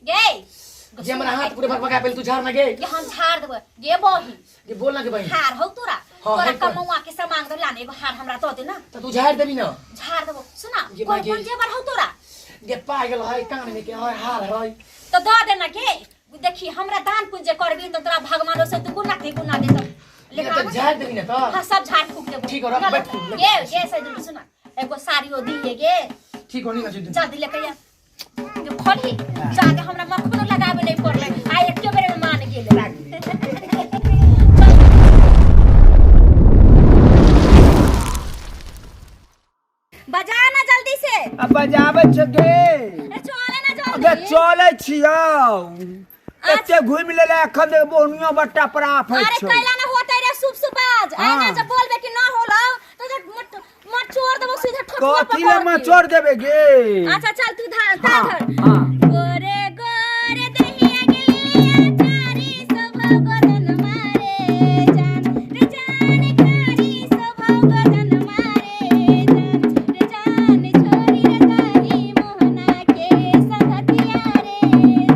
गे जे हमरा हाथ पूरे भगभगा पहले तू झाड़ ना गे ये हम झाड़ देबो गे बही ये बोल ना के भाई हार हो तोरा तोरा कमवा के सामान दे लाने एगो हार हमरा तो दे ना तो तू झाड़ देबी ना झाड़ देबो सुना कौन कौन जेवर हो तोरा ये पागल है कान में के है हार है तो दे देना के देखी हमरा दान पुण्य करबी तो तोरा भगवानो से तू गुना दे तो लेकिन तो झाड़ देबी ना तो हां सब झाड़ फूक देबो ठीक हो रख बैठ तू ये सही सुना एगो साड़ी ओ दिए गे ठीक होनी ना जुदी जल्दी लेके आ जो खोली जाके हमरा मखन लगावे नहीं पड़ले आ एक के बेर में मान गेले बजा ना जल्दी से अब बजावे छ गे चले ना जल्दी अबे चले छियौ एते घुम लेले एखन बोनियो बट्टा पराफ है अरे कैला ना होतै रे सुप सुपाज आना जब बोलबे कि ना होला तो मत छोड़ देबो सीधा ठोक कथि ले मत छोड़ देबे गे अच्छा चल तू धर गोरे गोरे दहिया गेलिया चारी सब गोदन मारे जान रे जान कारी सब गोदन मारे जान रे जान छोरी रे तारी मोहना के संगतिया रे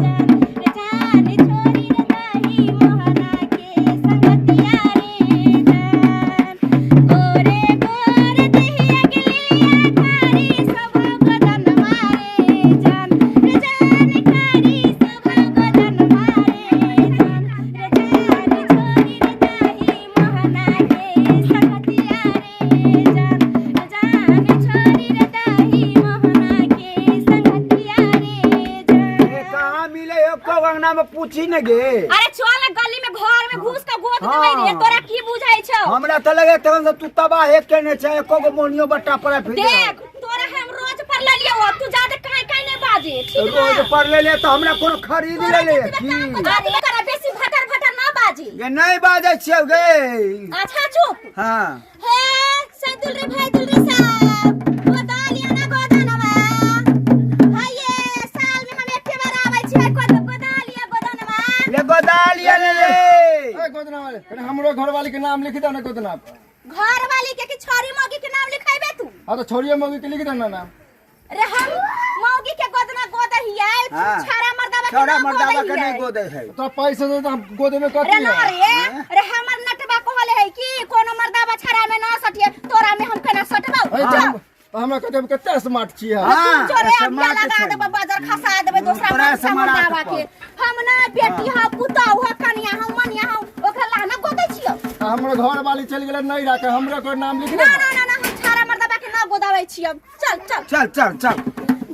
जान रे जान छोरी रे तारी मोहना के संगतिया रे जान गोरे गोरे दहिया गेलिया चारी सब गोदन मारे जान रे जान कारी सब गोदन मारे जान रे जान छोरी रे तारी मोहना के संगतिया रे जान छोरी रे तारी मोहना के संगतिया रे जान ए कहां मिले हो कवंगना में पूछी न गे अरे चल ना गली में घर में घुस के गोद देबै रे तोरा की बुझाइ छौ हमरा त लगे तहन से तू तबाह एक केने छै एको गो मोनियो बट्टा परा फिर देख तोरा हम रोज पर ले लियो तू ज्यादा काहे काहे नहीं बाजे ठीक ना रोज पर ले ले त हमरा कोनो खरीद ले ले की अरे तोरा बेसी भटर भटर ना बाजी गे नहीं बाजे छियौ गे अच्छा चुप हां हे सैदुल रे भाई दुल रे साहब गोदालिया ना गोदानवा हाये साल में हम एक बार आबै छी गोदालिया गोदानवा ले गोदालिया ले ले ए गोदना वाले अरे हमरो घर वाली के नाम लिख दो ना गोदना घर वाली के छोरी मौगी के नाम लिखाइबे तू हां तो छोरिया मौगी के लिख दो ना नाम अरे हम मौगी के गोदना गोदहिया छारा मर्दावा के नहीं गोदे है तो पैसा दे तो हम गोदे में अरे कथि ना है रे अरे हमर नटबा कहले है कि कोनो मर्दावा छारा में ना सटिए तोरा में हम केना सटबौ हमरा कहते हम कते स्मार्ट छी हां चोरे हम लगा देबे बाजार खसा देबे दूसरा मर्दावा के हम ना बेटी हा पुता हो कनिया हम मनिया हम ओकरा लाना गोदै छियो हमरो घर वाली चल गेले नहीं राखे हमरो को नाम लिख ना दे ना ना हम छारा मर्दावा के ना गोदाबै छियो चल चल चल चल चल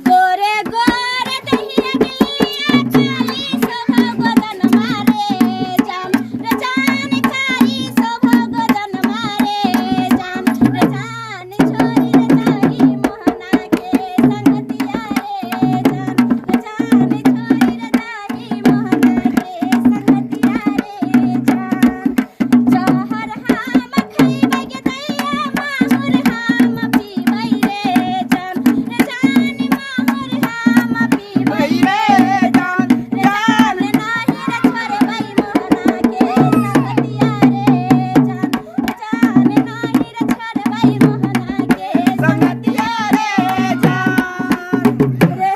गोरे गोरे दहिया गेलिया चाली सब गोदन मारे जान रे जान कारी सब गोदन मारे जान रे जान छोरी रे तारी मोहना के संगतिया रे जान रे जान छोरी रे तारी मोहना के संगतिया रे जान जहर हम खइबै के दैया माहुर हम पीबै रे जान रे जान माहुर हम पीबै रे जान जान नाही रे छोड़बै मोहना के संगतिया रे जान जान नाही रे छोड़बै मोहना के संगतिया रे जान रे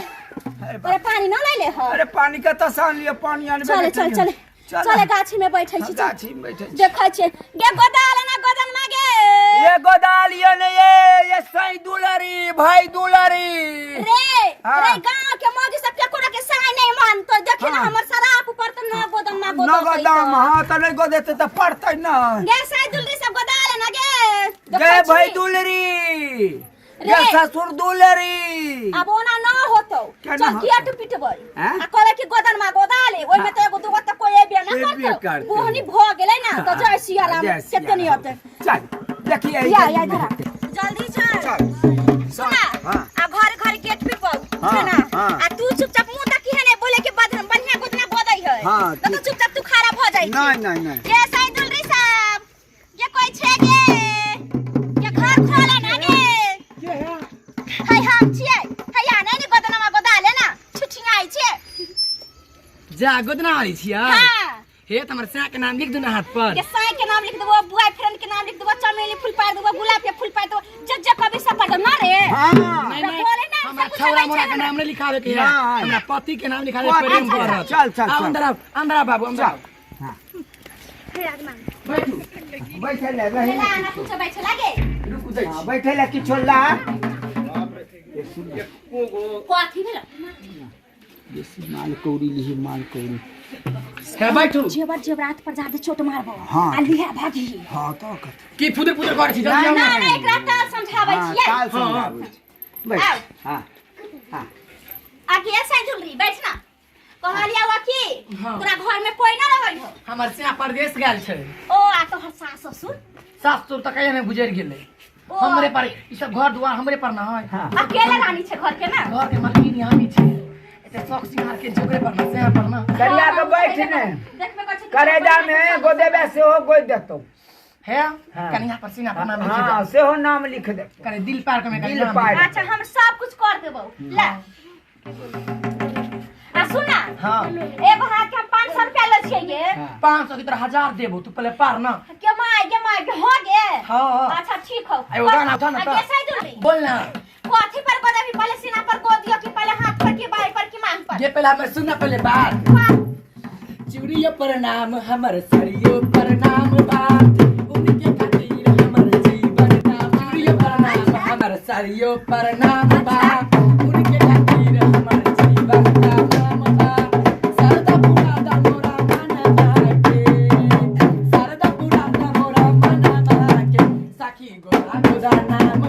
अरे पानी न लैले हो अरे पानी का तो सान लियो पानी आने चले चल चले चले गाछी में बैठै छी गाछी में बैठे देखै छी गे गोदाल ना गोदन मागे ये गोदालिया ने ये साई दुलारी भाई दुलारी रे हाँ। रे गांव के मौगी सब के कोना के साई नहीं मानतो देखे ना हाँ। हमर सराप ऊपर त ना गोदन ना गोदन नगदम हां त नहीं गोदेते त पड़तै ना गे साई दुलरी सब गोदाल ना गे गे भाई दुलरी गे ससुर दुलरी अब ओना ना होतो क्या चल ना गेट पिटबै हैं? आ करे कि गोदन मा गोदाले ओइ में त एगो दुगो त कोई एबे ना एबे करतो करतै। बोहनी भ गेलै ना त जय सिया राम जय सिया केतनी राम। होते चल देखिए या धरा जल्दी चल चल सुना हां आ घर घर गेट पिटबौ हाँ, सुना हाँ। आ तू चुपचाप मुंह तक है ने बोले कि बढ़िया गोदना गोदै है हाँ, त तू चुपचाप तू खड़ा भ जाई नहीं नहीं ये साई दुलरी साहब ये कोई छे गे ये घर खोले ना गे के है हाय हम छियै हाय आने नि गोदनमा गोदाले ना छुछिया आई छे जा गोदना वाली छिया हां हे त हमर साया के नाम लिख दो ना हाथ पर के साई के नाम लिख देबो बॉयफ्रेंड के नाम लिख देबो चमेली फूल पार देबो गुलाब के फूल पार देबो जज कभी सब पर ना रे हां नहीं तो बोले ना हमरा छौरा मोरा के नाम नहीं लिखावे के है नहीं। हमरा पति के नाम लिखावे प्रेम कर चल चल अंदर आ बाबू अंदर हां हे आदमान बैठू बैठे ले रही ला ना कुछ बैठ लागे रुक जाई हां बैठे ले कि छोला कथी भेल बेसी माल कौड़ी लिही माल कौड़ी है बैठू जेबर जेबरात पर जादे चोट मारबो हाँ। आ लिहा भागी हां तो कत की फुदर फुदर कर छी जल्दी ना आओ ना एकरा त समझाबै छियै काल समझाबै बैठ हां हां आगे साइड ढुलरी बैठ ना कहलिया वा की हाँ। तोरा घर में कोई ना रहै हो हमर से परदेश गेल छै ओ आ तोहर सास ससुर सासुर त कहिया में गुजर गेलै ओ। हमरे पर ई सब घर दुआर हमरे पर ना है हां अकेले रानी छै घर के ना घर के मालकिन हामी छै एते शौक सिंगार के जोकरे पर ना से पर ना करिया के बैठ ने देखबे कर छै करेजा में गोदेबे से हो गोद देतो है हाँ। कनिया पर सीना पर नाम लिख हां दे से हो नाम लिख दे कने दिल पार के में दिल कनिया पार। अच्छा हम सब कुछ कर देबो ला आ सुना हां एगो हाथ के 500 रुपया ले छियै गे 500 की तरह 1000 देबो तू पहले पार ना के माय हो गे हां अच्छा ठीक हो एगो गाना उठा ना आगे साइड ढुलरी बोल ना कथी पर गोदे भी पहले सीना पर गोद दियो कि पहले हाथ पर कि बाई पर कि मांग पर ये पहले हमें सुनना पहले बात वाह, चूड़ियों पर नाम हमर सरियों पर नाम बात उनके खातिर हमर जीवन का चूड़ियों पर नाम हमर सरियों पर नाम बात उनके खातिर हमर जीवन का नाम बात सरदा पूरा दा मोरा मन बाके सरदा पूरा दा मोरा मन बाके सखी गोरा गोदा नाम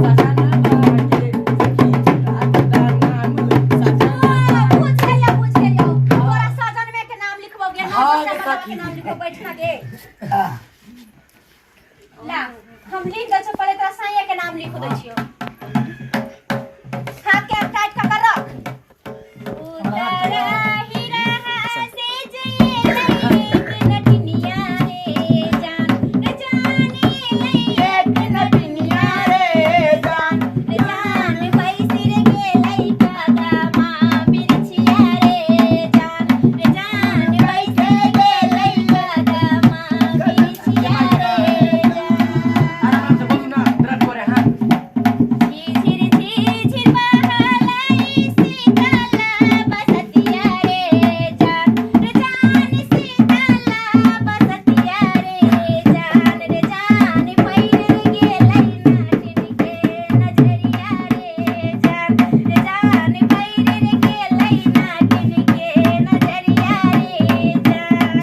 सजना बाके सखी गोरा गोदा नाम सजना पूछ लियो तोरा सजन में के नाम लिखबोगे ना हाँ, दूसरा सखी। के नाम लिखो बैठना गे ला हम लिख दे छ पहले तोरा साईया के नाम लिख दै छियो हाथ के टाइट का कर रख उतरा ही रहा से जे नटनिया रे जान रे जाने ले नटनिया रे जान रे जान पैसिर गेलै कदमा बिरछिया रे जान पैसिर गेलै कदमा बिरछिया रे जान आराम से बोलू ना दर्द करे हां झिझिर बहलाई सीतला बसतिया रे जान सीतला बसतिया रे जान पैर गेलै नाटिन के नजरिया रे जान पैर गेलै नाटिन के नजरिया रे जान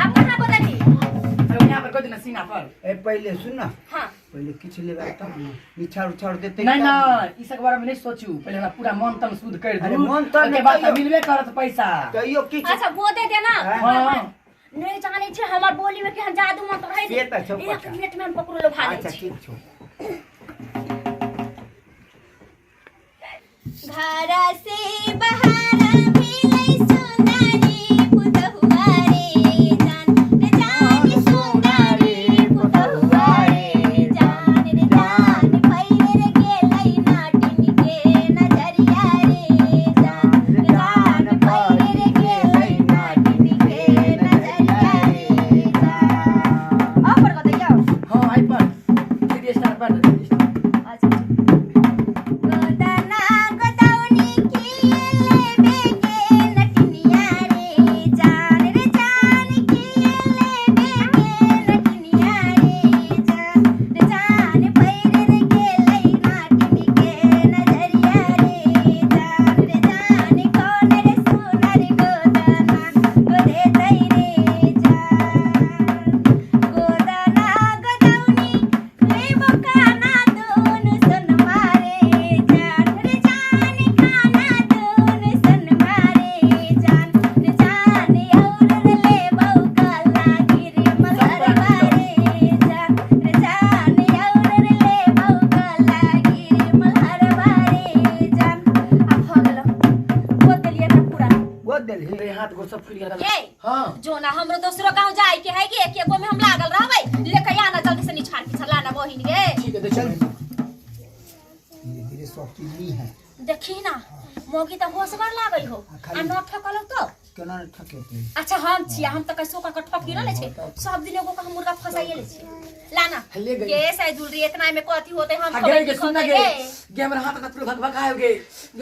अब कहाँ बदली तो यहां पर कोई ना सीना पर ए पहले सुन ना हाँ पहले किछ लेबे तब ना निछाड़ उछाड़ देते नहीं ना ई सब बारे में नहीं सोचू पहले हमरा पूरा मन तन शुद्ध कर अरे दू मन तन के बाद कहियो। मिलबे करत पैसा कहियो किछ अच्छा गोदे देना हां नहीं जाने छे हमर बोली में केहन जादू मंत्र है से त छौ एक पता। मिनट में हम पकड़ लो भाले अच्छा ठीक छौ घर से बाहर भेलै सुंदरी पुतहुआ रे जान सुंदरी पुतहुआ रे जान पैर गेलै नाटिन के नजरिया रे जान पैर गेलै नाटिन के नजरिया रे जान ऊपर को दैयो हां आई पर सीधे स्टार पर अच्छा गोदना गोदौनी की लेबे के नटनिया रे जान की लेबे के नटनिया रे जान पैर गेलै नाटिन के नजरिया रे जान कौन रे सुनर गोदना गोदे दै रे जान गोदना गोदौनी लेबो काना दोन सन मारे जान खाना दोन सन मारे जान और लेबो काला गिर मलहरवा रे जान और लेबो काला गिर मलहरवा रे जान अब हो गेलो गोद देलिए ना पूरा गोद देली मेरे हाथ को सब क्लियर कर ए हां जोना हमरो दूसरो गांव जाए के है कि एके गो में हम लागल रहबै लेके आना जल्दी से निछाड़ के छलाना बहिन गे ठीक है तो चल धीरे धीरे सब चीज ली है देखी ना मोगी त होशगर लागै हो आ न ठकलो तो केना ठकेते अच्छा हम छिया हम त कैसो का ठकी न ले छे सब दिन एगो का हम मुर्गा फसाइए ले छे लाना ले गई के साइ दुलरी इतना में कथी होते हम गे गे सुन गे गे हमरा हाथ का पूरे भगभगाए गे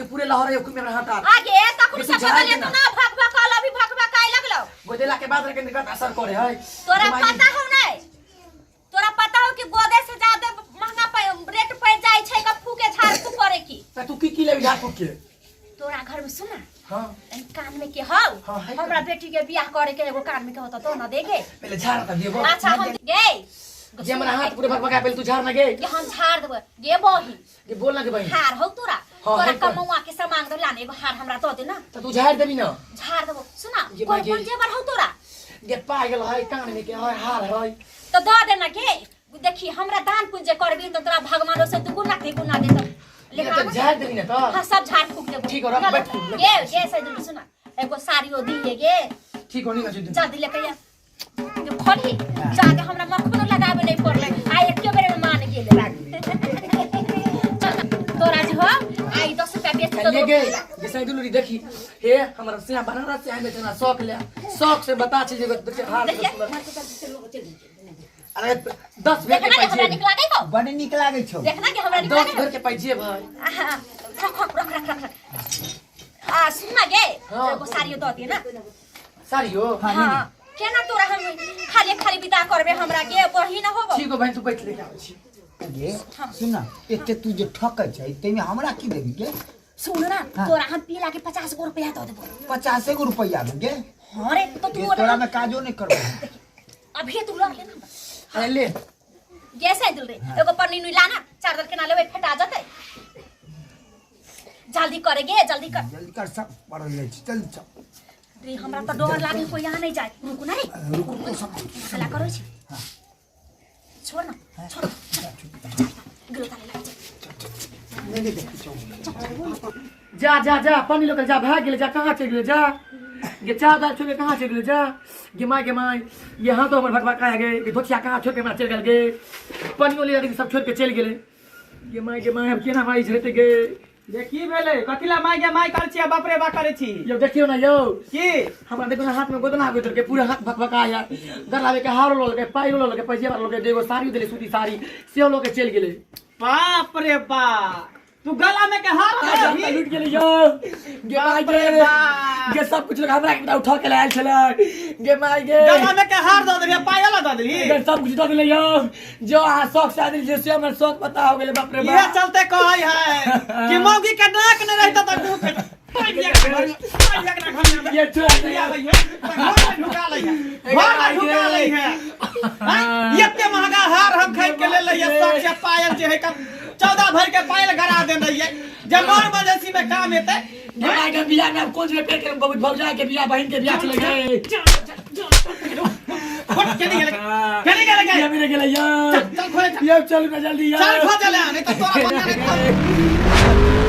ये पूरे लाहौर एक में हाथ आ आगे तखन से बदले तो ना भगभगाल अभी भगभगाए लगलो गोदेला के बाद के निकट असर करे है तोरा पता हो नहीं तोरा पता हो कि गोदे से ज्यादा महंगा रेट पड़ जाय छै का फूके झाड़ फूक करे की तू की ले झाड़ फूक के तोरा घर में सुना हां कान में के हौ हमरा बेटी के बियाह करे के एगो कान में के होता तो ना देखे पहले झाड़ त देबो अच्छा हम गे जे हमरा हाथ पूरे भगभगाए पहले तू झाड़ ना गे ये हम झाड़ देबो गे बही ये बोल ना के भाई हार हो तोरा कमौआ के सामान दे लाने एगो हार हमरा तो दे ना तो तू झाड़ देबी ना झाड़ देबो सुना ये कोन बाकी- कोन जेवर हो तोरा ये पागल है कान में के है हार है तो दे देना के देखी हमरा दान पुण्य करबी तो तोरा भगवानो से तू गुना दे तो ये तो झाड़ देबी ना तो हां सब झाड़ फूक देबो ठीक हो, रख, बैठ तू, बैठ। ये सही दिन सुना एगो साड़ियो दिए गे ठीक होनी का जुद जल्दी लेके आ ये खोली जाके हमरा मखनो लगावे नहीं पड़ले आ एके बेर में मान गेले चल तोरा जो हो आई 10 रुपया बेच ले दो गे ये सही दुलरी देखी हे हमरा से बनारस से आए बेचना शौक ले शौक से बता छी जे हार अरे 10 भेर के देखना कि हमरा पैसे निकला गई को बड़े निक लागे छौ देखना कि हमरा निकला 10 भेर के पैसे भाई रख आ सुन गे हाँ। एगो साड़ियो दो दिए ना सारी हो हां केना तोरा हम खाली विदा करबे हमरा के बही ना होबो ठीक हो भाई तू बैठ लेके आव छी गे सुन ना एते तू जे ठकै छै तैमे हमरा की देबी गे सुन ना हाँ। तोरा हम पीला के 50 गो रुपया दो देबो 50 गो रुपया में गे हां रे तो ये तू तोरा में काजो नहीं करबो अभी तू रख ले ना अरे ले गैस दिल रे एगो पन्नी नुई लाना चादर के ना लेवे फटा जाते जल्दी करे गे जल्दी कर जल्दी कर सब पड़ ले चल चल रे हमरा तो डर लागे कोई यहाँ नहीं जाए रुको ना रे रुको तो सब हला करो छी हाँ। छोड़ ना छोड़ गिरो ताले लग नहीं देख जा जा जा पानी लेकर जा भाग गेले जा कहां चल गेले जा ये चादर छोड़ के कहां चल गेले जा गे माय ये हां तो हमर भगभगा गए ये धोतिया कहां छोड़ के हमरा चल गेल गे पानी ले सब छोड़ के चल गेले गे माय अब केना माई झरते गे देखी भेले कथिला माय गे माय कर छिया बाप रे बा करे छी यो देखियो ना यो की हमरा देखो ना हाथ में गोदना भीतर के पूरा हाथ भगभगाया गलावे के हारो लो के पाइरो लो के पैसे वाला लो के देगो साड़ी देले सूती साड़ी से लो के चल गेले बाप रे बा तू गला में के हार आ है लूट गेले यो गे माय गे सब कुछ लोग हमरा के उठा के लायल छले गे माय गे गला में के हार दो दे पायला दो दे गे सब कुछ दे दिले यो जो आ शौक से आदमी जैसे हमर शौक पता हो गेले बाप रे ये चलते कहै है कि मौगी के नाक न रहता त तू पाई दिया के घर में ये चुरा लिया है घर में ढुका ले है घर में ढुका ले है इतने महंगा हार हम खरीद के ले लिए शौक से पायल जे है 14 भर के पायल गरा दे रही है जमार मजेसी में काम हेते भाई के बियाह में कौन से पेट के बहुत भौजा के बियाह बहन के बियाह चले गए चली गेले ये मेरे गेले यो चल खोले ये चल ना जल्दी यार चल खो चले नहीं तो तोरा बंदा नहीं